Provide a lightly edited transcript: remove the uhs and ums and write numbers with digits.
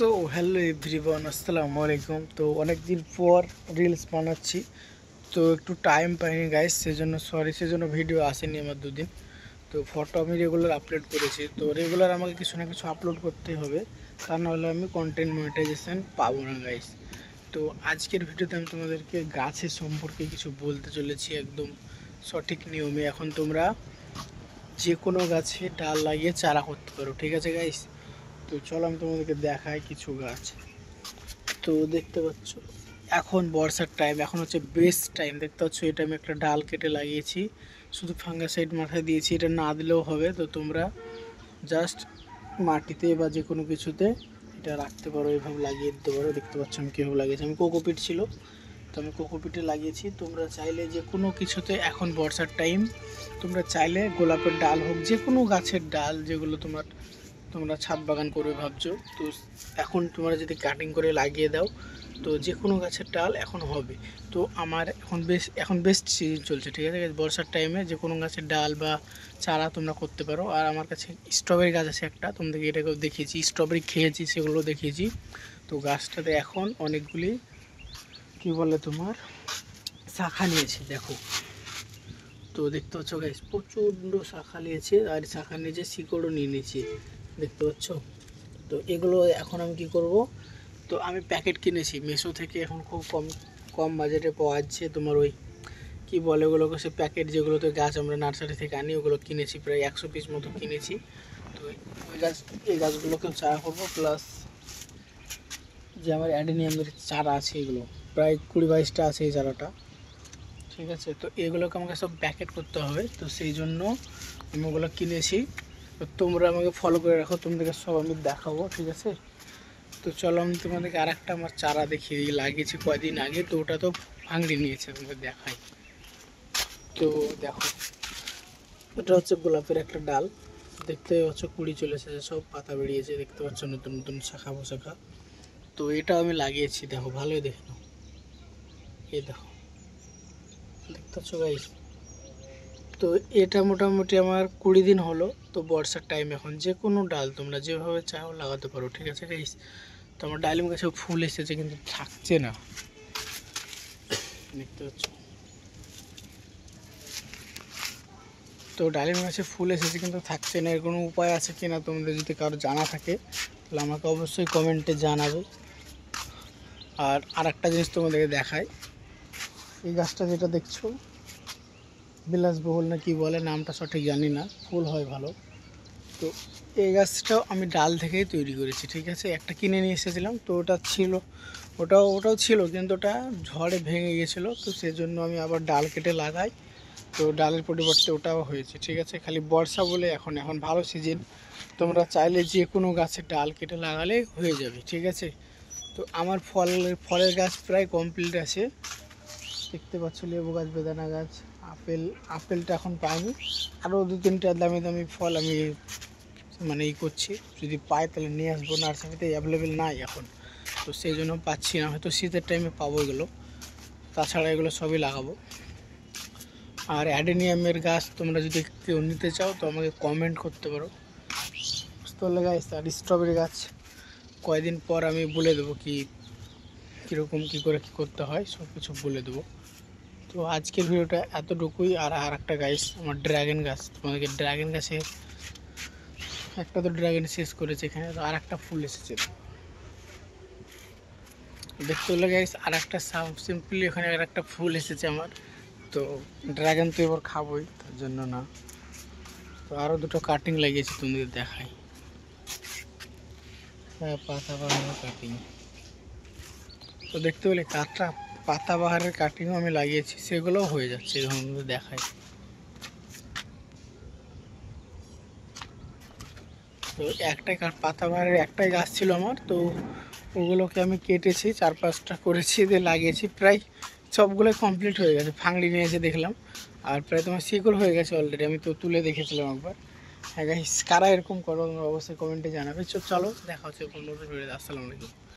তো hello everyone, আসসালামু আলাইকুম। তো অনেক দিন পর রিলস বানাচ্ছি, তো একটু টাইম পাইনি গাইস, সেজন্য সরি। সেজন্য ভিডিও আসেনি আমার দুদিন। তো ফটো আমি রেগুলার আপলোড করেছি, তো রেগুলার আমাকে কিছু না কিছু আপলোড করতেই হবে, তা নাহলে আমি কন্টেন্ট মনিটাইজেশন পাবো না গাইস। তো আজকের ভিডিওতে আমি তোমাদেরকে গাছের সম্পর্কে কিছু বলতে চলেছি, একদম সঠিক নিয়মে। এখন তোমরা যে কোনো গাছে ডাল লাগিয়ে চারা করতে পারো, ঠিক আছে গাইস? তো চলো আমি তোমাদেরকে দেখাই কিছু গাছ। তো দেখতে পাচ্ছ এখন বর্ষার টাইম, এখন হচ্ছে বেস্ট টাইম। দেখতে পাচ্ছ এটা আমি একটা ডাল কেটে লাগিয়েছি, শুধু ফাঙ্গাসাইড মাথায় দিয়েছি, এটা না দিলেও হবে। তো তোমরা জাস্ট মাটিতে বা যে কোনো কিছুতে এটা রাখতে পারো, এইভাবে লাগিয়ে দিতে পারো। দেখতে পাচ্ছ আমি কীভাবে লাগিয়েছি, আমি কোকোপিট ছিল, তো আমি কোকোপিটে লাগিয়েছি। তোমরা চাইলে যে কোনো কিছুতে, এখন বর্ষার টাইম, তোমরা চাইলে গোলাপের ডাল হোক, যে কোনো গাছের ডাল যেগুলো তোমরা ছাদ বাগান করবে ভাবছো, তো এখন তোমরা যদি কাটিং করে লাগিয়ে দাও, তো যে কোনো গাছের ডাল এখন হবে। তো আমার এখন বেস্ট সিজন চলছে, ঠিক আছে? বর্ষার টাইমে যে কোনো গাছের ডাল বা চারা তোমরা করতে পারো। আর আমার কাছে স্ট্রবেরি গাছ আছে একটা, তোমাদেরকে এটাকেও দেখিয়েছি, স্ট্রবেরি খেয়েছি, সেগুলো দেখিয়েছি। তো গাছটাতে এখন অনেকগুলি কি বলে তোমার শাখা নিয়েছে, দেখো। তো দেখতে পাচ্ছ গাইস, প্রচণ্ড শাখা নিয়েছে, আর শাখা নিয়েছে, শিকড়ও নিয়ে নিয়েছে, দেখতে পাচ্ছ? তো এগুলো এখন আমি কি করব, তো আমি প্যাকেট কিনেছি মেশো থেকে, এখন খুব কম কম বাজেটে পাওয়া যাচ্ছে তোমার, ওই কি বলে ওগুলোকে, সে প্যাকেট যেগুলোতে গাছ আমরা নার্সারি থেকে আনি, ওগুলো কিনেছি, প্রায় 100 পিস মতো কিনেছি। তো এই গাছগুলোকেও চারা করবো, প্লাস যে আমার অ্যাডেনিয়ামের চারা আছে, এগুলো প্রায় 20-22টা আছে এই চারাটা, ঠিক আছে? তো এগুলোকে আমাকে সব প্যাকেট করতে হবে, তো সেই জন্য আমি ওগুলো কিনেছি। তো তোমরা আমাকে ফলো করে রাখো, তোমাদেরকে সব আমি দেখাবো, ঠিক আছে? তো চলো আমি তোমাদেরকে আর একটা আমার চারা দেখিয়ে দিই, লাগিয়েছি কয়দিন আগে, তো ওটা তো ভাঙড়ি নিয়েছে, তোমাকে দেখাই। তো দেখো, এটা হচ্ছে গোলাপের একটা ডাল, দেখতে পাচ্ছ কুড়ি চলে এসেছে, সব পাতা বেরিয়েছে, দেখতে পাচ্ছ নতুন নতুন শাখা পোশাখা। তো এটা আমি লাগিয়েছি, দেখো ভালোই দেখে নাও, এই দেখো, দেখতে পাচ্ছ গাইস? তো এটা মোটামুটি আমার 20 দিন হলো। তো বর্ষার টাইম, এখন যে কোনো ডাল তোমরা যেভাবে চাও লাগাতে পারো, ঠিক আছে গাইস? তো আমার ডালিম গাছে ফুল এসেছে, কিন্তু থাকছে না, দেখতে পাচ্ছ? তো ডালিম গাছে ফুল এসেছে কিন্তু থাকছে না, এর কোনো উপায় আছে কি না তোমাদের যদি কারো জানা থাকে, তাহলে আমাকে অবশ্যই কমেন্টে জানাবে। আর একটা জিনিস তোমাদেরকে দেখাই, এই গাছটা যেটা দেখছো, বিলাসবহুল না কি বলে, নামটা সঠিক জানি না, ফুল হয় ভালো। তো এই গাছটাও আমি ডাল থেকেই তৈরি করেছি, ঠিক আছে? একটা কিনে নিয়ে এসেছিলাম, তো ওটা ছিল, ওটাও ছিল, কিন্তু ওটা ঝড়ে ভেঙে গিয়েছিলো, তো সেজন্য আমি আবার ডাল কেটে লাগাই। তো ডালের পরিবর্তে ওটাও হয়েছে, ঠিক আছে? খালি বর্ষা বলে এখন ভালো সিজন, তোমরা চাইলে যে কোনো গাছের ডাল কেটে লাগালে হয়ে যাবে, ঠিক আছে? তো আমার ফলের গাছ প্রায় কমপ্লিট আছে, দেখতে পাচ্ছ, লেবু গাছ, বেদানা গাছ, আপেলটা এখন পাইনি, আরও 2-3টা দামি দামি ফল আমি মানে করছি, যদি পাই তাহলে নিয়ে আসবো, নার্সারিতে অ্যাভেলেবেল নাই এখন, তো সেই জন্য পাচ্ছি না, হয়তো শীতের টাইমে পাবো এগুলো। তাছাড়া এগুলো সবই লাগাবো। আর অ্যাডেনিয়ামের গাছ তোমরা যদি কেউ নিতে চাও, তো আমাকে কমেন্ট করতে পারো, বুঝতে পারলে গাছ? আর স্ট্রবেরি গাছ কয়েকদিন পর আমি বলে দেবো কীরকম কী করে কী করতে হয়, সব কিছু বলে দেবো। তো আজকের ভিডিওটা এতটুকুই। আর একটা গাছ, আমার ড্রাগন গাছ, তোমাদেরকে ড্রাগন গাছে একটা তো ড্রাগন শেষ করেছে, এখানে তো আর একটা ফুল এসেছে, দেখতে হলে গাইস। আর একটা সিম্পলি এখানে আর একটা ফুল এসেছে আমার। তো ড্রাগন তো এবার খাবোই, তার জন্য না। তো আরও দুটো কাটিং লাগিয়েছি, তোমাদের দেখাই। হ্যাঁ, পাতাবাহারের কাটিং, তো দেখতে পেলে পাতাবাহারের কাটিংও আমি লাগিয়েছি, সেগুলোও হয়ে যাচ্ছে, তোমাদের দেখাই। তো পাতাবাহারের একটাই গাছ ছিল আমার, তো ওগুলোকে আমি কেটেছি, 4-5টা করেছি, দিয়ে লাগিয়েছি, প্রায় সবগুলোই কমপ্লিট হয়ে গেছে। ফাংড়ি নিয়ে এসে দেখলাম, আর প্রায় তোমার শিকড় হয়ে গেছে অলরেডি, আমি তো তুলে দেখেছিলাম একবার। হ্যাঁ গাইস, কারা এরকম করো অবশ্যই কমেন্টে জানাবে। চলো দেখা হচ্ছে কোনো ভিডিওতে। আসসালামু আলাইকুম।